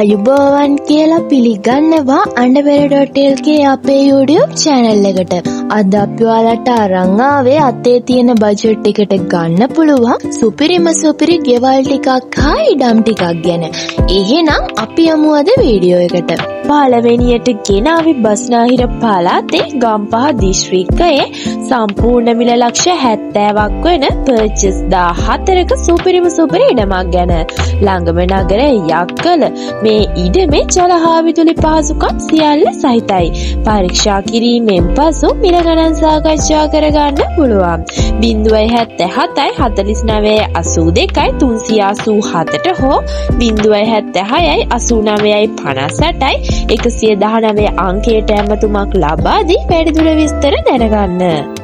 ආයුබෝවන් කියලා පිළිගන්නවා underwear.lk අපේ YouTube channel එකට. අද අපි ඔයාලට අරන් ආවේ අතේ තියෙන බජට් එකට ගන්න පුළුවන් සුපිරි ගෙවල් ටිකක් හා ඉඩම් ටිකක් ගැන. එහෙනම් අපි යමු අද වීඩියෝ එකට. පළවෙනියට ගෙනාවේ බස්නාහිර පළාතේ ගම්පහ දිස්ත්‍රික්කයේ සම්පූර්ණ මිල ලක්ෂ 70ක් වෙන පර්චස් 14ක සුපිරි ඉඩමක් ගැන. ළඟම නගරයේ යක්කල මේ ඉඩමේ ජල හා විදුලි පහසුකම් සියල්ල සහිතයි. පරීක්ෂා කිරීමෙන් පසු මිල ගණන් සාකච්ඡා කරගන්න පුළුවන්. 077යි 49යි 82යි 387ට හෝ 076යි 89යි 58යි 119 අංකයට ඇමතුමක් ලබා දී වැඩිදුර විස්තර දැනගන්න.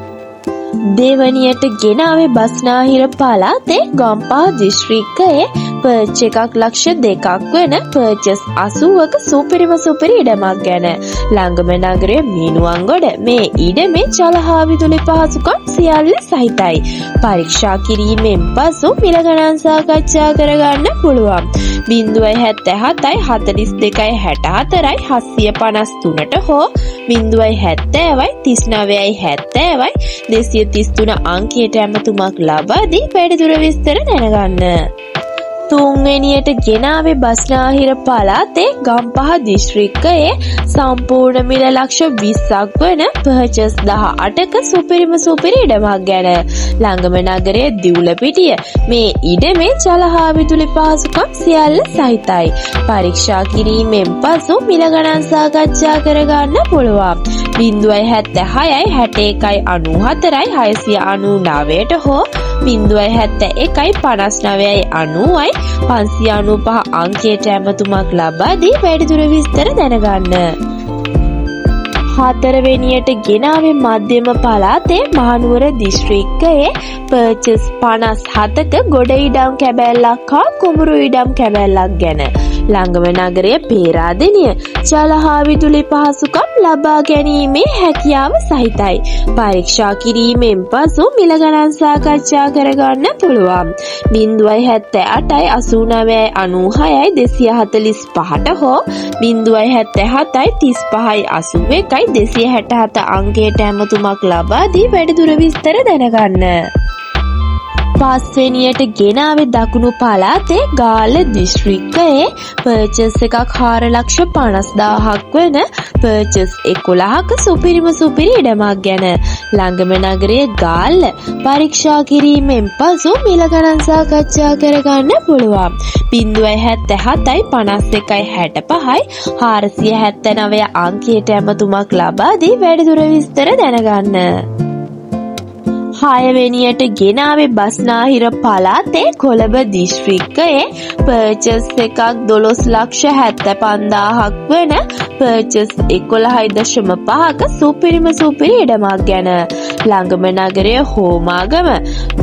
දෙවනියට ගෙනාවේ බස්නාහිර පළාතේ ගම්පහ දිස්ත්‍රික්කයේ පර්ච් එකක් ලක්ෂ 2ක් වෙන පර්චස් 80ක සුපිරි ඉඩමක් ගැන. ළඟම නගරයේ මීනුවන්ගොඩ මේ ඉඩමේ ජල හා විදුලි පහසුකම් සියල්ල සහිතයි. පරීක්ෂා කිරීමෙන් පසු මිල ගණන් සාකච්ඡා කරගන්න පුළුවන්. 077යි 42යි 64යි 753ට හෝ 070යි 39යි 70යි 233 අංකයට ඇමතුමක් ලබා දී වැඩිදුර විස්තර දැනගන්න. තුන්වෙනියට ගෙනාවේ බස්නාහිර පළාතේ ගම්පහ දිස්ත්‍රික්කයේ සම්පූර්ණ මිල ලක්ෂ 20ක් වෙන පර්චස් 18ක සුපිරි ඉඩමක් ගැන. ළඟම නගරයේ දිවුලපිටිය මේ ඉඩමේ ජල හා විදුලි පහසුකම් සියල්ල සහිතයි. පරීක්ෂා කිරීමෙන් පසු මිල ගණන් සාකච්ඡා කරගන්න පුළුවන්. 076යි 61යි 94යි 699ට හෝ 071යි 59යි 90යි 595 අංකයට ඇමතුමක් ලබා දී වැඩිදුර විස්තර දැනගන්න. හතරවෙනියට ගෙනාවේ මධ්‍යම පළාතේ මහනුවර දිස්ත්‍රික්කයේ පර්චස් 57ක ගොඩ ඉඩම් කැබැල්ලක් හා කුඹුරු ඉඩම් කැබැල්ලක් ගැන. ළඟම නගරයේ පේරාදෙණිය ජල හා විදුලි පහසුකම් ලබා ගැනීමේ හැකියාව සහිතයි. පරීක්ෂා කිරීමෙන් පසු මිල ගණන් සාකච්ඡා කරගන්න පුළුවන්. 078යි 89යි 96යි 245ට හෝ 077යි 35යි 81යි 267 අංකයට ඇමතුමක් ලබා දී වැඩිදුර විස්තර දැනගන්න. පස්වෙනියට ගෙනාවේ දකුණු පළාතේ ගාල්ල දිස්ත්‍රික්කයේ පර්චස් එකක් 4,50,000ක් වෙන පර්චස් 11ක සුපිරි ඉඩමක් ගැන. ළඟම නගරයේ ගාල්ල. පරීක්ෂා කිරීමෙන් පසු මිල ගණන් සාකච්ඡා කරගන්න පුළුවන්. 077යි 51යි 65යි 479 අංකයට ඇමතුමක් ලබා දී වැඩිදුර විස්තර දැනගන්න. හයවෙනියට ගෙනාවේ බස්නාහිර පළාතේ කොළඹ දිස්ත්‍රික්කයේ පර්චස් එකක් 12,75,000ක් වෙන පර්චස් 11.5ක සුපිරි ඉඩමක් ගැන. ළඟම නගරයේ හෝමාගම.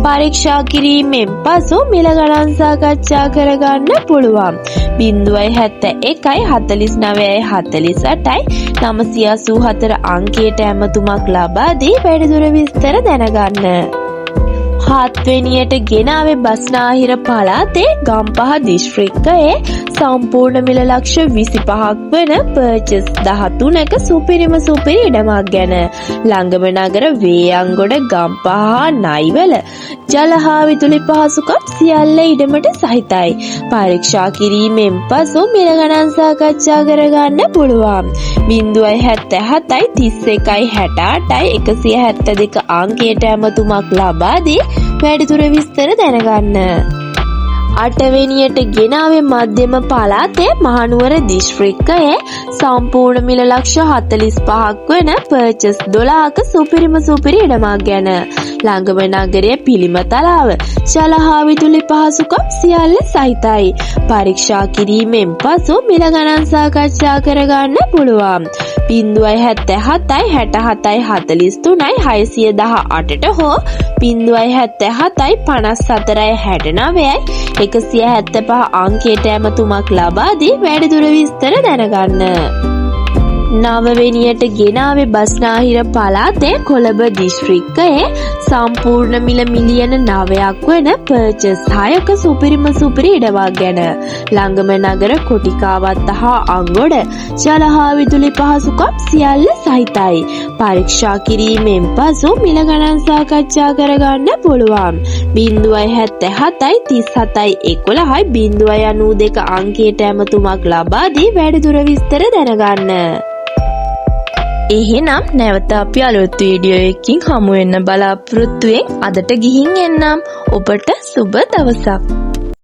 පරීක්ෂා කිරීමෙන් පසු මිල ගණන් සාකච්ඡා කරගන්න පුළුවන්. 071යි 49යි 48යි 984 අංකයට ඇමතුමක් ලබා දී වැඩිදුර විස්තර දැනගන්න. හත්වෙනියට ගෙනාවේ බස්නාහිර පළාතේ ගම්පහ දිස්ත්‍රික්කයේ සම්පූර්ණ මිල ලක්ෂ 25ක් වෙන පර්චස් 13ක සුපිරි ඉඩමක් ගැන. ළඟම නගර වේයන්ගොඩ ගම්පහ නයිවල ජල හා විදුලි පහසුකම් සියල්ල ඉඩමට සහිතයි. පරීක්ෂා කිරීමෙන් පසු මිල ගණන් සාකච්ඡා කරගන්න පුළුවන්. 077යි 31යි 68යි 172 අංකයට ඇමතුමක් ලබා දී වැඩිදුර විස්තර දැනගන්න. අටවෙනියට ගෙනාවේ මධ්‍යම පළාතේ මහනුවර දිස්ත්‍රික්කයේ සම්පූර්ණ මිල ලක්ෂ 45ක් වෙන පර්චස් 12ක සුපිරි ඉඩමක් ගැන. ළඟම නගරයේ පිළිමතලාව. ජල හා විදුලි පහසුකම් සියල්ල සහිතයි. පරීක්ෂා කිරීමෙන් පසු මිල ගණන් සාකච්ඡා කරගන්න පුළුවන්. 077යි 67යි 43යි 618ට හෝ 077යි 54යි 69යි 175 අංකයට ඇමතුමක් ලබා දී වැඩිදුර විස්තර දැනගන්න. නවවෙනියට ගෙනාවේ බස්නාහිර පළාතේ කොළඹ දිස්ත්‍රික්කයේ සම්පූර්ණ මිල මිලියන 9ක් වන පර්චස් 6ක සුපිරි ඉඩමක් ගැන. ළඟම නගර කොටිකාවත්ත හා අංගොඩ ජල හා විදුලි පහසුකම් සියල්ල සහිතයි. පරීක්ෂා කිරීමෙන් පසු මිල ගණන් සාකච්ඡා කරගන්න පුළුවන්. 077 37 11 092 අංකයට ඇමතුමක් ලබා දී වැඩිදුර විස්තර දැනගන්න. එහෙනම් නැවත අපි අලුත් වීඩියෝ එකකින් හමු වෙන්න බලාපොරොත්තු වෙමින් අදට ගිහින් එන්නම්. ඔබට සුබ දවසක්.